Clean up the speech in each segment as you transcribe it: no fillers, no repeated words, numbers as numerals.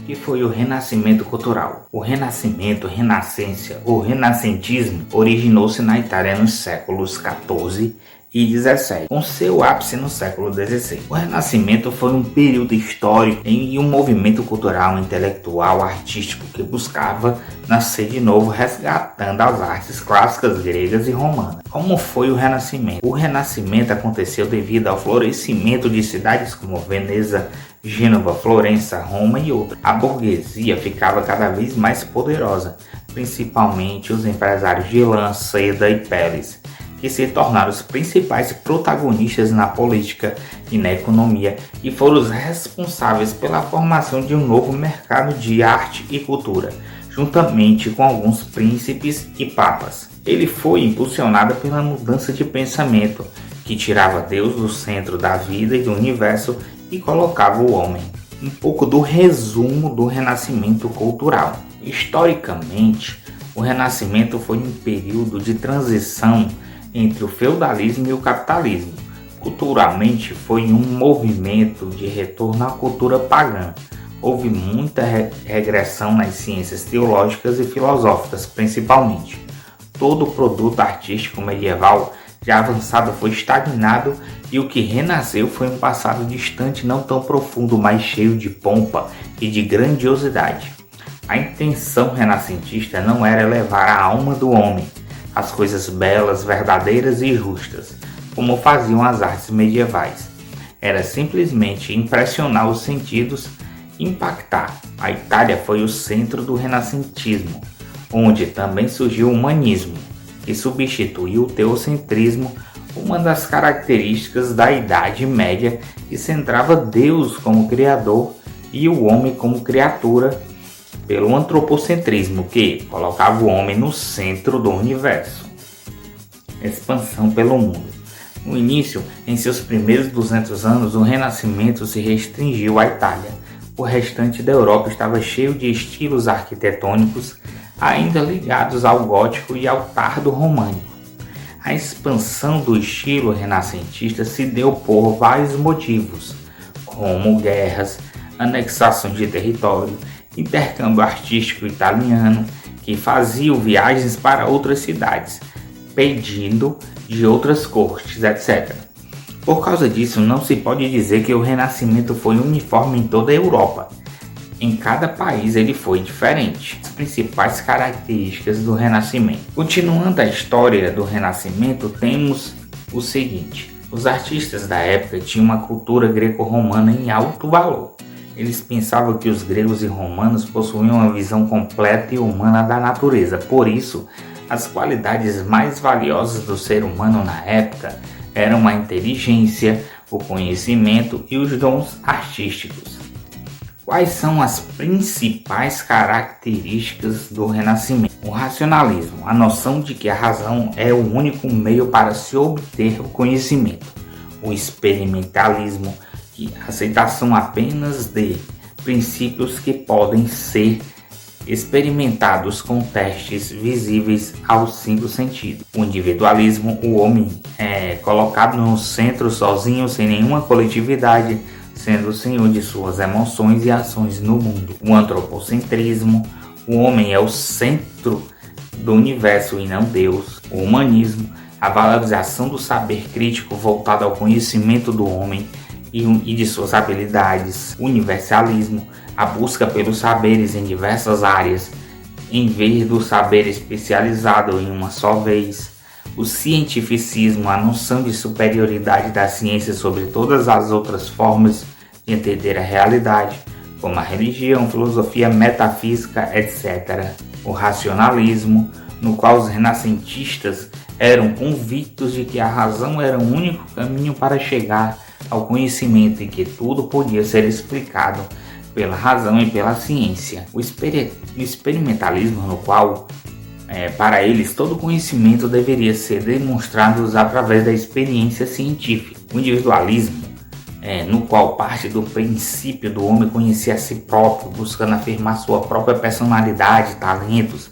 que foi o Renascimento cultural. O Renascimento, Renascença ou Renascentismo originou-se na Itália nos séculos XIV e XVII, com seu ápice no século XVI. O Renascimento foi um período histórico e um movimento cultural, intelectual, artístico que buscava nascer de novo, resgatando as artes clássicas gregas e romanas. Como foi o Renascimento? O Renascimento aconteceu devido ao florescimento de cidades como Veneza, Gênova, Florença, Roma e outras. A burguesia ficava cada vez mais poderosa, principalmente os empresários de lã, seda e peles, que se tornaram os principais protagonistas na política e na economia e foram os responsáveis pela formação de um novo mercado de arte e cultura, juntamente com alguns príncipes e papas. Ele foi impulsionado pela mudança de pensamento, que tirava Deus do centro da vida e do universo e colocava o homem. Um pouco do resumo do Renascimento cultural. Historicamente, o Renascimento foi um período de transição entre o feudalismo e o capitalismo. Culturalmente, foi um movimento de retorno à cultura pagã. Houve muita regressão nas ciências teológicas e filosóficas, principalmente. Todo o produto artístico medieval já avançado foi estagnado e o que renasceu foi um passado distante, não tão profundo, mas cheio de pompa e de grandiosidade. A intenção renascentista não era elevar a alma do homem, as coisas belas, verdadeiras e justas, como faziam as artes medievais. Era simplesmente impressionar os sentidos e impactar. A Itália foi o centro do renascentismo, onde também surgiu o humanismo, que substituiu o teocentrismo, uma das características da Idade Média, que centrava Deus como Criador e o homem como criatura, pelo antropocentrismo, que colocava o homem no centro do universo. Expansão pelo mundo. No início, em seus primeiros 200 anos, o Renascimento se restringiu à Itália. O restante da Europa estava cheio de estilos arquitetônicos ainda ligados ao gótico e ao tardo românico. A expansão do estilo renascentista se deu por vários motivos, como guerras, anexação de território, intercâmbio artístico italiano, que faziam viagens para outras cidades, pedindo de outras cortes, etc. Por causa disso, não se pode dizer que o Renascimento foi uniforme em toda a Europa. Em cada país ele foi diferente. As principais características do Renascimento. Continuando a história do Renascimento, temos o seguinte: os artistas da época tinham uma cultura greco-romana em alto valor. Eles pensavam que os gregos e romanos possuíam uma visão completa e humana da natureza. Por isso, as qualidades mais valiosas do ser humano na época eram a inteligência, o conhecimento e os dons artísticos. Quais são as principais características do Renascimento? O racionalismo, a noção de que a razão é o único meio para se obter o conhecimento. O experimentalismo, a aceitação apenas de princípios que podem ser experimentados com testes visíveis aos 5 sentidos. O individualismo, o homem é colocado no centro sozinho, sem nenhuma coletividade, sendo o senhor de suas emoções e ações no mundo. O antropocentrismo, o homem é o centro do universo e não Deus. O humanismo, a valorização do saber crítico voltado ao conhecimento do homem e de suas habilidades. O universalismo, a busca pelos saberes em diversas áreas, em vez do saber especializado em uma só vez. O cientificismo, a noção de superioridade da ciência sobre todas as outras formas de entender a realidade, como a religião, filosofia, metafísica, etc. O racionalismo, no qual os renascentistas eram convictos de que a razão era o único caminho para chegar ao conhecimento e que tudo podia ser explicado pela razão e pela ciência. O experimentalismo, no qual, para eles, todo conhecimento deveria ser demonstrado através da experiência científica. O individualismo, no qual parte do princípio do homem conhecer a si próprio, buscando afirmar sua própria personalidade, talentos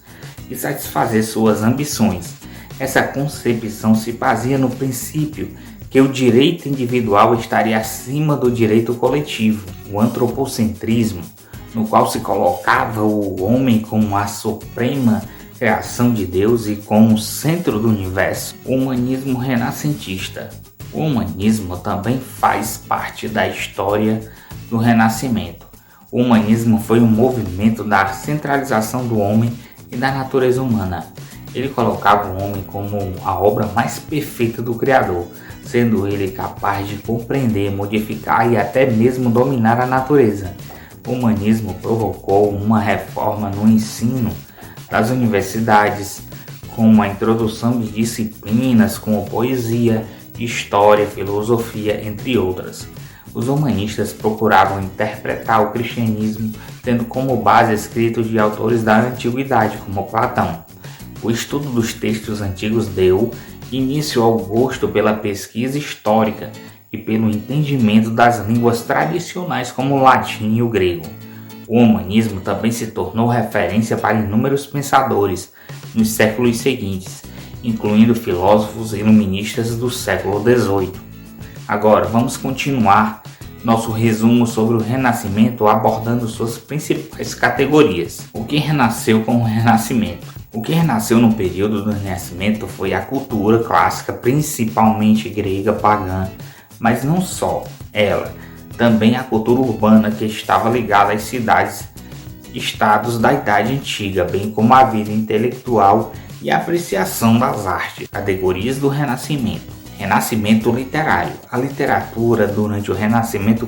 e satisfazer suas ambições. Essa concepção se baseia no princípio que o direito individual estaria acima do direito coletivo. O antropocentrismo, no qual se colocava o homem como a suprema criação de Deus e como centro do universo. O humanismo renascentista. O humanismo também faz parte da história do Renascimento. O humanismo foi um movimento da centralização do homem e da natureza humana. Ele colocava o homem como a obra mais perfeita do Criador, sendo ele capaz de compreender, modificar e até mesmo dominar a natureza. O humanismo provocou uma reforma no ensino das universidades, com a introdução de disciplinas como poesia, história, filosofia, entre outras. Os humanistas procuravam interpretar o cristianismo tendo como base escritos de autores da antiguidade, como Platão. O estudo dos textos antigos deu início ao gosto pela pesquisa histórica e pelo entendimento das línguas tradicionais como o latim e o grego. O humanismo também se tornou referência para inúmeros pensadores nos séculos seguintes, incluindo filósofos e iluministas do século XVIII. Agora, vamos continuar nosso resumo sobre o Renascimento abordando suas principais categorias. O que renasceu com o Renascimento? O que renasceu no período do Renascimento foi a cultura clássica, principalmente grega pagã, mas não só ela, também a cultura urbana que estava ligada às cidades-estados da Idade Antiga, bem como a vida intelectual e a apreciação das artes. Categorias do Renascimento. Renascimento literário. A literatura durante o Renascimento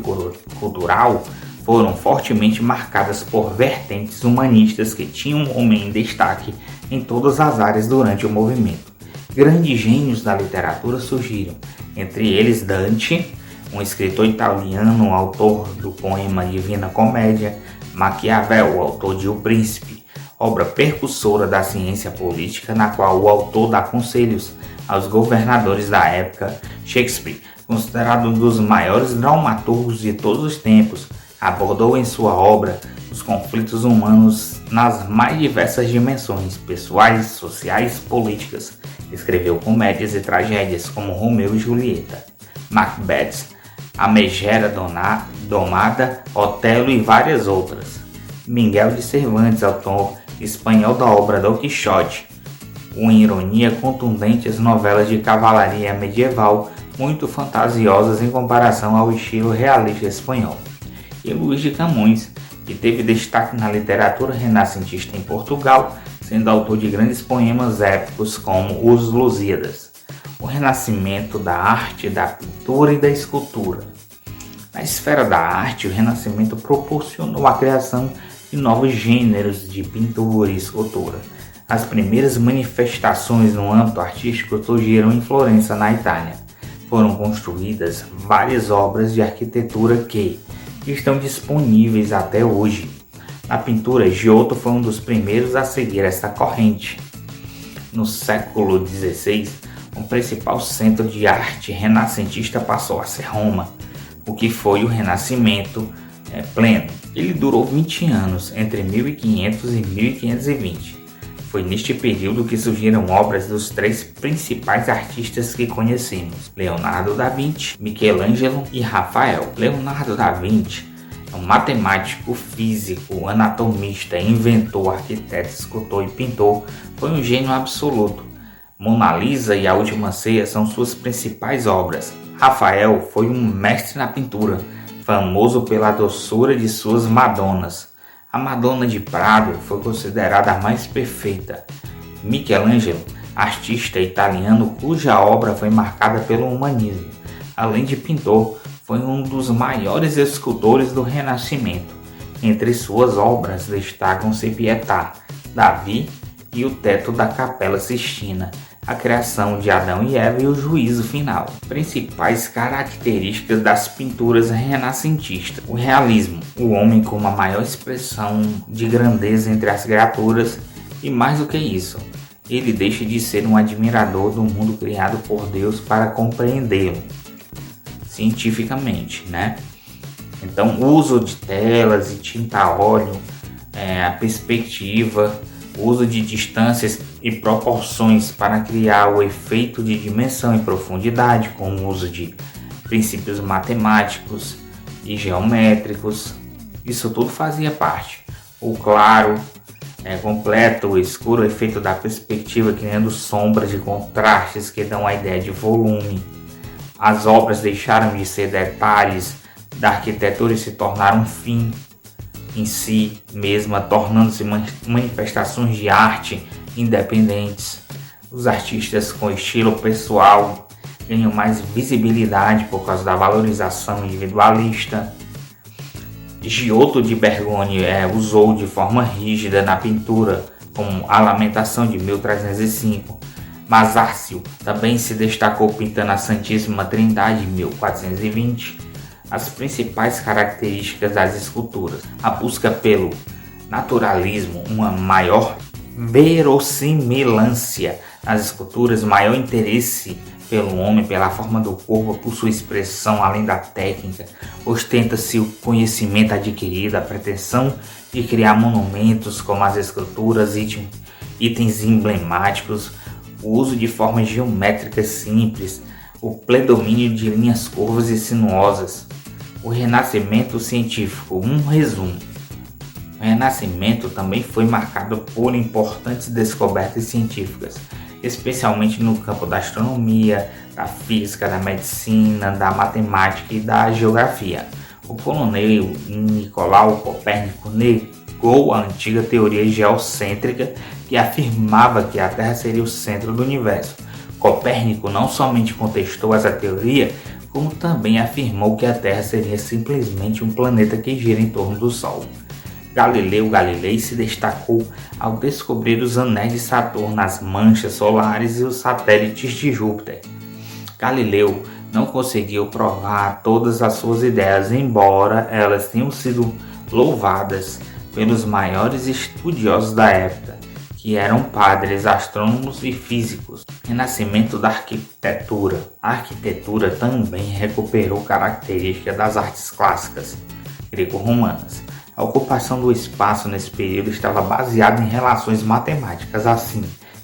cultural foram fortemente marcadas por vertentes humanistas que tinham o homem em destaque em todas as áreas durante o movimento. Grandes gênios da literatura surgiram, entre eles Dante, um escritor italiano, autor do poema Divina Comédia, Maquiavel, autor de O Príncipe, obra precursora da ciência política na qual o autor dá conselhos aos governadores da época. Shakespeare, considerado um dos maiores dramaturgos de todos os tempos, abordou em sua obra os conflitos humanos nas mais diversas dimensões, pessoais, sociais, políticas. Escreveu comédias e tragédias como Romeu e Julieta, Macbeth, A Megera Domada, Otelo e várias outras. Miguel de Cervantes, autor espanhol da obra Don Quixote, com ironia contundente as novelas de cavalaria medieval, muito fantasiosas em comparação ao estilo realista espanhol. E Luís de Camões, que teve destaque na literatura renascentista em Portugal, sendo autor de grandes poemas épicos como Os Lusíadas. O renascimento da arte, da pintura e da escultura. Na esfera da arte, o Renascimento proporcionou a criação de novos gêneros de pintura e escultura. As primeiras manifestações no âmbito artístico surgiram em Florença, na Itália. Foram construídas várias obras de arquitetura que estão disponíveis até hoje. Na pintura, Giotto foi um dos primeiros a seguir esta corrente. No século XVI, o principal centro de arte renascentista passou a ser Roma, o que foi o Renascimento pleno. Ele durou 20 anos, entre 1500 e 1520. Foi neste período que surgiram obras dos três principais artistas que conhecemos: Leonardo da Vinci, Michelangelo e Rafael. Leonardo da Vinci é um matemático, físico, anatomista, inventor, arquiteto, escultor e pintor. Foi um gênio absoluto. Mona Lisa e A Última Ceia são suas principais obras. Rafael foi um mestre na pintura, famoso pela doçura de suas Madonas. A Madonna de Prado foi considerada a mais perfeita. Michelangelo, artista italiano cuja obra foi marcada pelo humanismo, além de pintor, foi um dos maiores escultores do Renascimento. Entre suas obras destacam-se Pietà, Davi e o teto da Capela Sistina, a criação de Adão e Eva e o juízo final. Principais características das pinturas renascentistas: o realismo, o homem como a maior expressão de grandeza entre as criaturas, e mais do que isso, ele deixa de ser um admirador do mundo criado por Deus para compreendê-lo cientificamente, né? Então, o uso de telas e tinta a óleo, a perspectiva, o uso de distâncias e proporções para criar o efeito de dimensão e profundidade, com o uso de princípios matemáticos e geométricos, Isso tudo fazia parte. O claro completo, o escuro, o efeito da perspectiva, criando sombras de contrastes que dão a ideia de volume. As obras deixaram de ser detalhes da arquitetura e se tornaram um fim em si mesma, tornando-se manifestações de arte independentes. Os artistas com estilo pessoal ganham mais visibilidade por causa da valorização individualista. Giotto de Bergoni usou de forma rígida na pintura, como a Lamentação de 1305. Masaccio também se destacou pintando a Santíssima Trindade em 1420. As principais características das esculturas: a busca pelo naturalismo, uma maior verossimilância nas esculturas, maior interesse pelo homem, pela forma do corpo, por sua expressão além da técnica. Ostenta-se o conhecimento adquirido, a pretensão de criar monumentos como as esculturas, itens emblemáticos, o uso de formas geométricas simples, o predomínio de linhas curvas e sinuosas. O Renascimento científico, um resumo. O Renascimento também foi marcado por importantes descobertas científicas, especialmente no campo da astronomia, da física, da medicina, da matemática e da geografia. O polonês Nicolau Copérnico negou a antiga teoria geocêntrica que afirmava que a Terra seria o centro do universo. Copérnico não somente contestou essa teoria, como também afirmou que a Terra seria simplesmente um planeta que gira em torno do Sol. Galileu Galilei se destacou ao descobrir os anéis de Saturno, as manchas solares e os satélites de Júpiter. Galileu não conseguiu provar todas as suas ideias, embora elas tenham sido louvadas pelos maiores estudiosos da época, que eram padres, astrônomos e físicos. Renascimento da arquitetura. A arquitetura também recuperou características das artes clássicas greco-romanas. A ocupação do espaço nesse período estava baseada em relações matemáticas. Assim,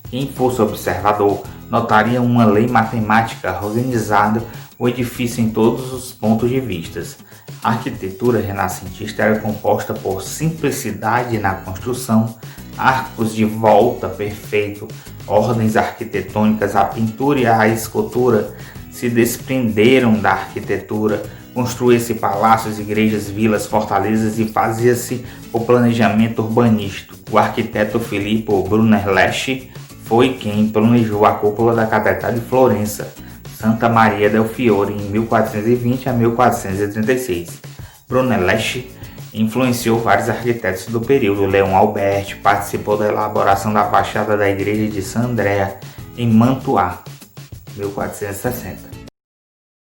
quem fosse observador notaria uma lei matemática organizando o edifício em todos os pontos de vista. A arquitetura renascentista era composta por simplicidade na construção, arcos de volta perfeito, ordens arquitetônicas. A pintura e a escultura se desprenderam da arquitetura. Construía-se palácios, igrejas, vilas, fortalezas e fazia-se o planejamento urbanístico. O arquiteto Filippo Brunelleschi foi quem planejou a cúpula da Catedral de Florença, Santa Maria del Fiore, em 1420 a 1436. Brunelleschi influenciou vários arquitetos do período. Leon Alberti participou da elaboração da fachada da igreja de San Andrea, em Mantua, 1460.